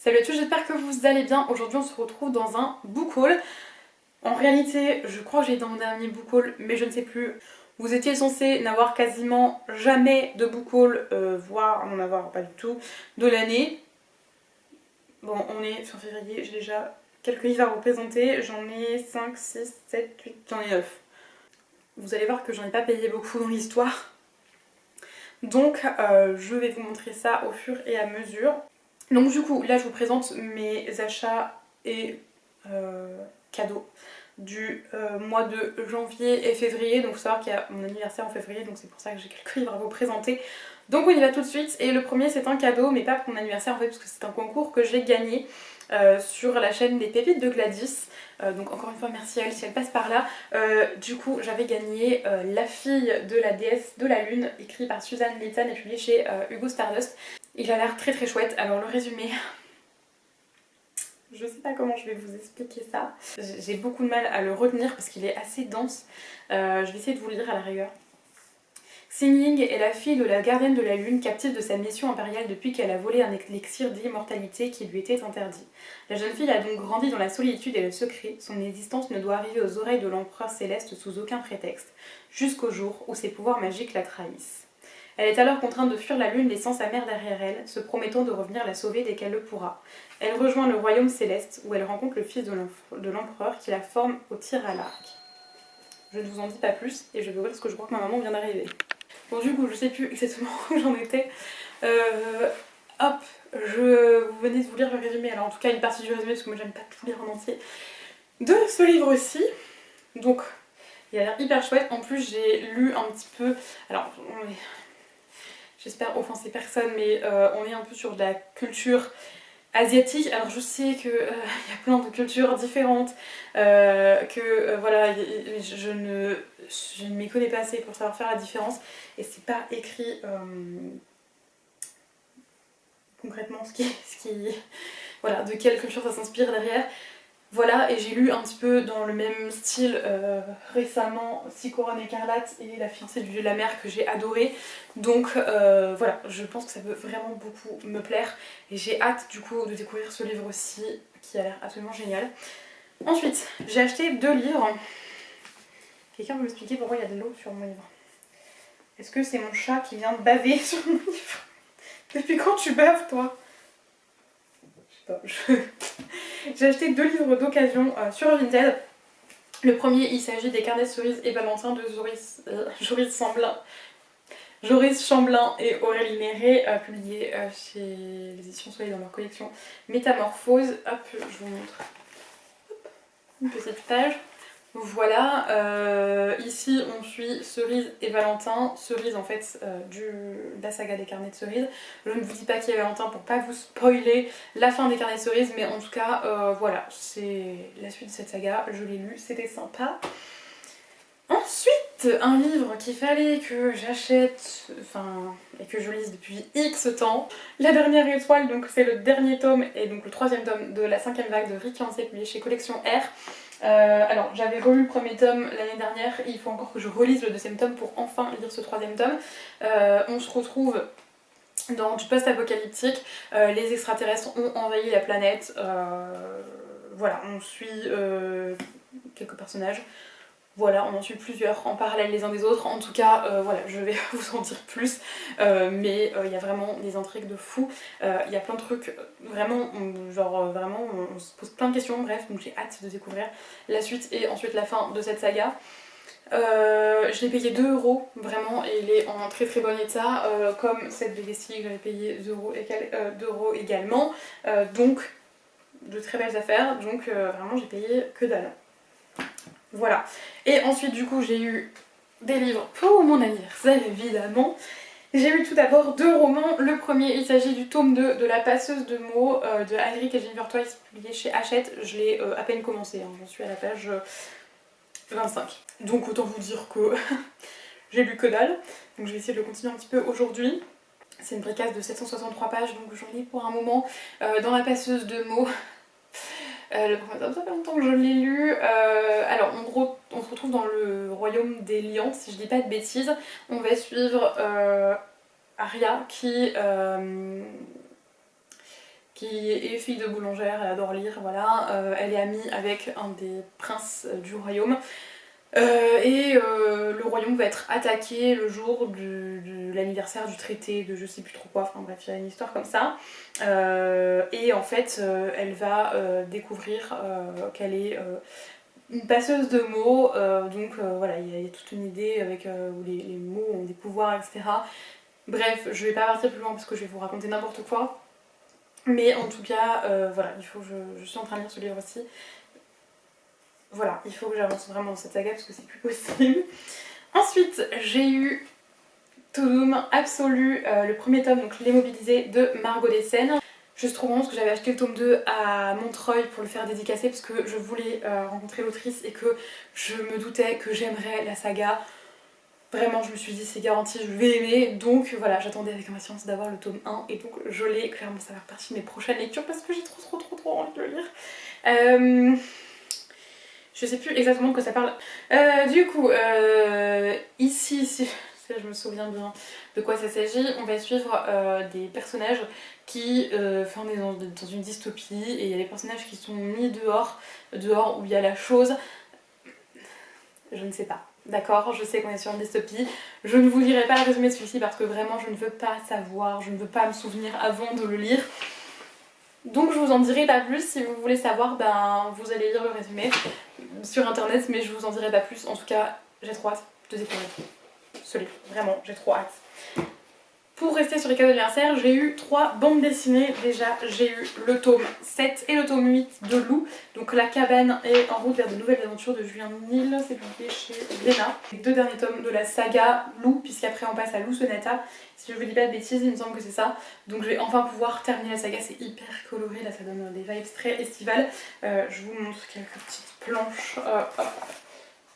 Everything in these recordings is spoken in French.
Salut à tous, j'espère que vous allez bien. Aujourd'hui on se retrouve dans un book haul. En réalité, je crois que j'ai dans mon dernier book haul, mais je ne sais plus. Vous étiez censé n'avoir quasiment jamais de book haul, voire n'en avoir pas du tout, de l'année. Bon, on est fin février, j'ai déjà quelques livres à vous présenter. J'en ai 5, 6, 7, 8, j'en ai 9. Vous allez voir que j'en ai pas payé beaucoup dans l'histoire. Donc je vais vous montrer ça au fur et à mesure. Donc du coup, là je vous présente mes achats et cadeaux du mois de janvier et février. Donc il faut savoir qu'il y a mon anniversaire en février, donc c'est pour ça que j'ai quelques livres à vous présenter. Donc on y va tout de suite. Et le premier c'est un cadeau, mais pas pour mon anniversaire en fait, parce que c'est un concours que j'ai gagné sur la chaîne des pépites de Gladys. Donc encore une fois merci à elle si elle passe par là. Du coup j'avais gagné La fille de la déesse de la lune, écrit par Suzanne Litton et publié chez Hugo Stardust. Il a l'air très très chouette. Alors le résumé, je sais pas comment je vais vous expliquer ça. J'ai beaucoup de mal à le retenir parce qu'il est assez dense. Je vais essayer de vous le lire à la rigueur. Xingling est la fille de la gardienne de la lune, captive de sa mission impériale depuis qu'elle a volé un élixir d'immortalité qui lui était interdit. La jeune fille a donc grandi dans la solitude et le secret. Son existence ne doit arriver aux oreilles de l'empereur céleste sous aucun prétexte, jusqu'au jour où ses pouvoirs magiques la trahissent. Elle est alors contrainte de fuir la lune, laissant sa mère derrière elle, se promettant de revenir la sauver dès qu'elle le pourra. Elle rejoint le royaume céleste, où elle rencontre le fils de l'empereur qui la forme au tir à l'arc. Je ne vous en dis pas plus, et je vais ouvrir ce que je crois que ma maman vient d'arriver. Bon du coup, je sais plus exactement où j'en étais. Hop, vous venez de vous lire le résumé, alors en tout cas une partie du résumé, parce que moi j'aime pas tout lire en entier, de ce livre-ci. Donc, il a l'air hyper chouette. En plus, j'ai lu un petit peu... Alors, j'espère offenser personne, mais on est un peu sur de la culture asiatique. Alors je sais qu'il y a plein de cultures différentes, voilà, je ne m'y connais pas assez pour savoir faire la différence, et c'est pas écrit concrètement voilà, de quelle culture ça s'inspire derrière. Voilà, et j'ai lu un petit peu dans le même style récemment Six couronnes écarlates et La fiancée du dieu de la mer, que j'ai adoré. Donc voilà, je pense que ça peut vraiment beaucoup me plaire. Et j'ai hâte du coup de découvrir ce livre aussi, qui a l'air absolument génial. Ensuite, j'ai acheté 2 livres. Quelqu'un peut m'expliquer pourquoi il y a de l'eau sur mon livre? Est-ce que c'est mon chat qui vient de baver sur mon livre? Depuis quand tu baves toi? Je sais pas, J'ai acheté 2 livres d'occasion sur Vinted. Le premier, il s'agit des carnets de cerises et Valentin de Joris Chamblin et Aurélie Méré, publiés chez les éditions Soleil dans leur collection Métamorphose. Hop, je vous montre. Hop, une petite page. Voilà, ici on suit Cerise et Valentin. Cerise en fait de la saga des carnets de cerises. Je ne vous dis pas qui est Valentin pour pas vous spoiler la fin des carnets de cerises, mais en tout cas voilà, c'est la suite de cette saga, je l'ai lu, c'était sympa. Ensuite, un livre qu'il fallait que j'achète, et que je lise depuis X temps. La dernière étoile, donc c'est le dernier tome et donc le 3e tome de la 5e vague de Rick Yancey, publié chez Collection R. Alors j'avais relu le premier tome l'année dernière, et il faut encore que je relise le 2e tome pour enfin lire ce 3e tome. On se retrouve dans du post-apocalyptique, les extraterrestres ont envahi la planète, voilà, on suit quelques personnages. Voilà, on en suit plusieurs en parallèle les uns des autres. En tout cas, voilà, je vais vous en dire plus. Mais il y a vraiment des intrigues de fou. Il y a plein de trucs, vraiment, vraiment, on se pose plein de questions. Bref, donc j'ai hâte de découvrir la suite et ensuite la fin de cette saga. Je l'ai payé 2 €, vraiment, et il est en très très bon état. Comme cette VDC que j'avais payé 2 € également. Donc, de très belles affaires. Donc, vraiment, j'ai payé que dalle. Voilà. Et ensuite du coup j'ai eu des livres pour mon anniversaire évidemment. J'ai eu tout d'abord 2 romans. Le premier, il s'agit du tome 2 de La passeuse de mots de Heinrich et Jennifer Twice, publié chez Hachette. Je l'ai à peine commencé, hein. J'en suis à la page 25. Donc autant vous dire que j'ai lu que dalle. Donc je vais essayer de le continuer un petit peu aujourd'hui. C'est une bricasse de 763 pages, donc j'en lis pour un moment. Dans La passeuse de mots, le premier tome, ça fait longtemps que je l'ai lu. Alors en gros, on se retrouve dans le royaume des liants, si je dis pas de bêtises. On va suivre Arya qui est fille de boulangère, elle adore lire, voilà. Elle est amie avec un des princes du royaume. Le royaume va être attaqué le jour de l'anniversaire du traité de je sais plus trop quoi, enfin bref, il y a une histoire comme ça. Et en fait, elle va découvrir qu'elle est une passeuse de mots, donc voilà, il y a toute une idée avec où les mots ont des pouvoirs, etc. Bref, je vais pas partir plus loin parce que je vais vous raconter n'importe quoi. Mais en tout cas, voilà, il faut que je suis en train de lire ce livre aussi. Voilà, il faut que j'avance vraiment dans cette saga parce que c'est plus possible. Ensuite, j'ai eu Touloum Absolu, le premier tome, donc Les Mobilisés de Margot Dessen. Je suis trop contente parce que j'avais acheté le tome 2 à Montreuil pour le faire dédicacer parce que je voulais rencontrer l'autrice et que je me doutais que j'aimerais la saga. Vraiment, je me suis dit c'est garanti, je vais aimer. Donc voilà, j'attendais avec impatience d'avoir le tome 1 et donc je l'ai. Clairement, ça va faire partie de mes prochaines lectures parce que j'ai trop envie de le lire. Je sais plus exactement de quoi ça parle. Du coup, ici, si je me souviens bien de quoi ça s'agit, on va suivre des personnages qui, on est dans une dystopie et il y a des personnages qui sont mis dehors où il y a la chose. Je ne sais pas. D'accord, je sais qu'on est sur une dystopie. Je ne vous lirai pas le résumé de celui-ci parce que vraiment je ne veux pas savoir, je ne veux pas me souvenir avant de le lire. Donc je vous en dirai pas plus, si vous voulez savoir, ben vous allez lire le résumé sur internet, mais je vous en dirai pas plus. En tout cas, j'ai trop hâte de découvrir ce livre. Vraiment, j'ai trop hâte. Pour rester sur les cadeaux d'anniversaire, j'ai eu 3 bandes dessinées déjà. J'ai eu le tome 7 et le tome 8 de Lou. Donc La cabane est en route vers de nouvelles aventures de Julien Nil, c'est publié chez Glénat. Les 2 derniers tomes de la saga Lou, puisqu'après on passe à Lou Sonata. Si je vous dis pas de bêtises, il me semble que c'est ça. Donc je vais enfin pouvoir terminer la saga, c'est hyper coloré, là ça donne des vibes très estivales. Je vous montre quelques petites planches. Hop.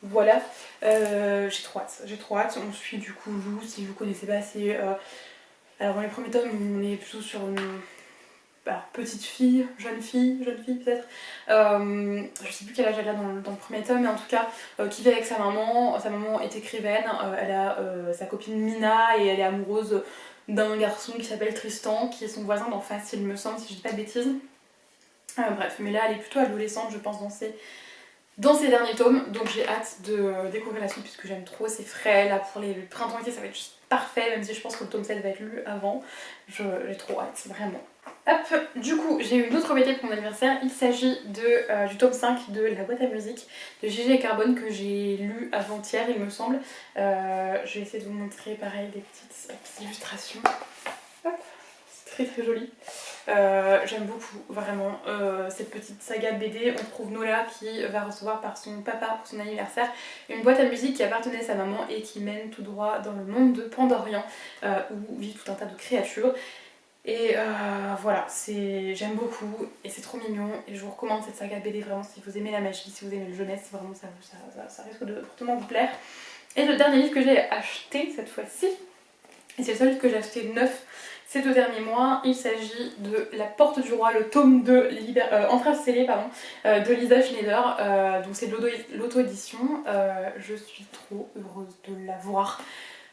Voilà, j'ai trop hâte. On suit du coup Lou, si vous connaissez pas, c'est... alors dans les premiers tomes, on est plutôt sur une petite fille, jeune fille peut-être. Je sais plus quel âge elle a dans le premier tome, mais en tout cas, qui vit avec sa maman. Sa maman est écrivaine, elle a sa copine Mina et elle est amoureuse d'un garçon qui s'appelle Tristan, qui est son voisin d'en face, il me semble, si je dis pas de bêtises. Bref, mais là elle est plutôt adolescente, je pense, dans ces derniers tomes, donc j'ai hâte de découvrir la suite puisque j'aime trop, c'est frais, là pour les printemps-été ça va être juste parfait, même si je pense que le tome 7 va être lu avant, j'ai trop hâte, vraiment. Hop, du coup j'ai eu une autre BD pour mon anniversaire, il s'agit du tome 5 de La boîte à musique de Gigi Carbone que j'ai lu avant-hier il me semble. Je vais essayer de vous montrer pareil des petites illustrations. Hop, c'est très joli. J'aime beaucoup vraiment cette petite saga de BD. On trouve Nola qui va recevoir par son papa pour son anniversaire une boîte à musique qui appartenait à sa maman et qui mène tout droit dans le monde de Pandorian où vit tout un tas de créatures. Et voilà, j'aime beaucoup et c'est trop mignon et je vous recommande cette saga de BD vraiment si vous aimez la magie, si vous aimez le jeunesse, vraiment ça risque de fortement vous plaire. Et le dernier livre que j'ai acheté cette fois-ci, et c'est le seul livre que j'ai acheté neuf ces 2 derniers mois, il s'agit de La Porte du Roi, le tome 2 Entrave scellée de Lisa Schneider, donc c'est de l'auto-édition. Je suis trop heureuse de l'avoir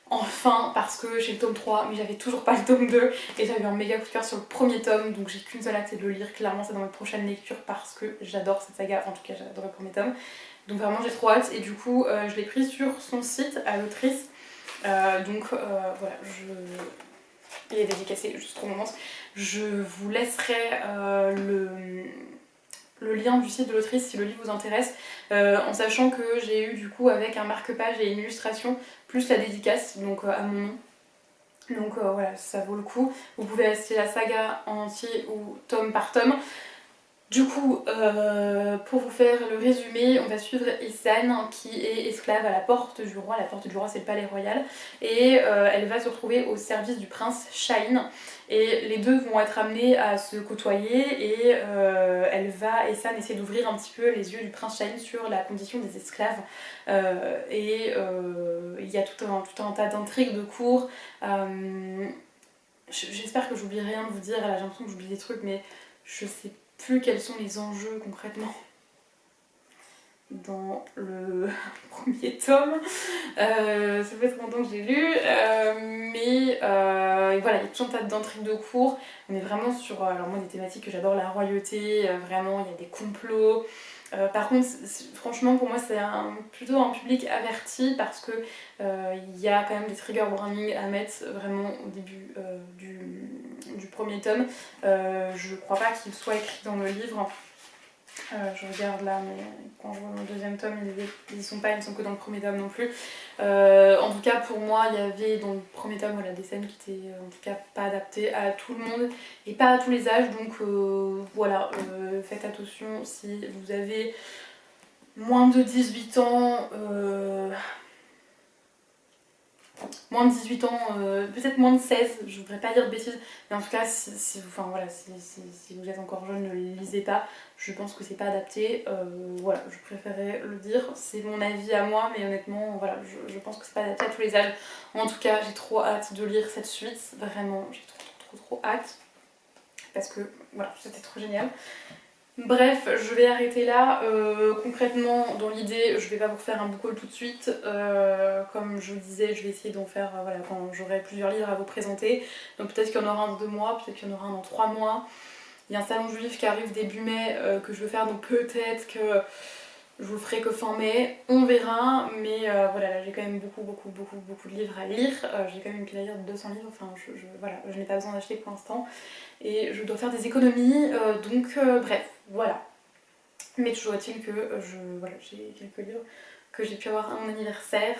enfin parce que j'ai le tome 3 mais j'avais toujours pas le tome 2 et j'avais un méga coup de cœur sur le premier tome, donc j'ai qu'une seule hâte, c'est de le lire. Clairement c'est dans mes prochaines lectures parce que j'adore cette saga, en tout cas j'adore le premier tome, donc vraiment j'ai trop hâte et du coup je l'ai pris sur son site à l'autrice. Voilà, il est dédicacé, juste trop moment. Je vous laisserai le lien du site de l'autrice si le livre vous intéresse, en sachant que j'ai eu du coup avec un marque-page et une illustration plus la dédicace, donc à mon nom. Donc voilà, ça vaut le coup. Vous pouvez acheter la saga en entier ou tome par tome. Du coup, pour vous faire le résumé, on va suivre Isan qui est esclave à la porte du roi. La porte du roi c'est le palais royal et elle va se retrouver au service du prince Shahin et les deux vont être amenés à se côtoyer et Isan essayer d'ouvrir un petit peu les yeux du prince Shahin sur la condition des esclaves il y a tout un tas d'intrigues de cours. J'espère que j'oublie rien de vous dire, là j'ai l'impression que j'oublie des trucs mais je sais plus quels sont les enjeux concrètement. dans le premier tome. Ça fait trop longtemps que j'ai lu, mais voilà, il y a tout un tas d'intrigues de cours. On est vraiment sur, alors moi des thématiques que j'adore, la royauté, vraiment il y a des complots. Par contre, franchement pour moi c'est plutôt un public averti parce que il y a quand même des trigger warnings à mettre vraiment au début du premier tome. Je crois pas qu'il soit écrit dans le livre. Je regarde là, mais quand je vois mon deuxième tome, ils y sont pas, ils ne sont que dans le premier tome non plus. En tout cas, pour moi, il y avait dans le premier tome voilà, des scènes qui étaient en tout cas pas adaptées à tout le monde et pas à tous les âges. Donc voilà, faites attention si vous avez moins de 18 ans. Moins de 18 ans, peut-être moins de 16, je voudrais pas dire de bêtises, mais en tout cas, si vous êtes encore jeune, ne le lisez pas. Je pense que c'est pas adapté. Voilà, je préférais le dire. C'est mon avis à moi, mais honnêtement, voilà, je pense que c'est pas adapté à tous les âges. En tout cas, j'ai trop hâte de lire cette suite. Vraiment, j'ai trop hâte. Parce que, voilà, c'était trop génial. Bref, je vais arrêter là. Concrètement, dans l'idée, je vais pas vous faire un book haul tout de suite. Comme je vous disais, je vais essayer d'en faire voilà, quand j'aurai plusieurs livres à vous présenter. Donc peut-être qu'il y en aura un dans 2 mois, peut-être qu'il y en aura un dans 3 mois. Il y a un salon du livre qui arrive début mai que je veux faire, donc peut-être que je vous le ferai que fin mai. On verra, mais voilà, là j'ai quand même beaucoup de livres à lire. J'ai quand même une pile à lire de 200 livres, enfin voilà, je n'ai pas besoin d'acheter pour l'instant. Et je dois faire des économies, donc bref, voilà. Mais toujours est-il que voilà, j'ai quelques livres que j'ai pu avoir à mon anniversaire,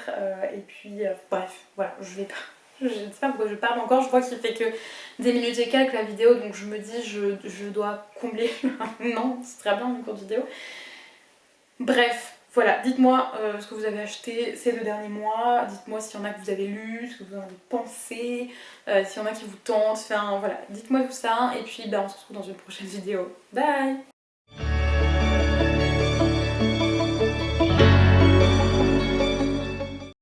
et puis bref, voilà, je vais pas. Je sais pas pourquoi je parle encore, je vois qu'il fait que des minutes et quelques la vidéo, donc je me dis je dois combler. Non, c'est très bien une courte vidéo. Bref, voilà, dites-moi ce que vous avez acheté ces 2 derniers mois, dites-moi s'il y en a que vous avez lu, ce que vous en avez pensé, s'il y en a qui vous tentent, enfin voilà, dites-moi tout ça, et puis on se retrouve dans une prochaine vidéo. Bye!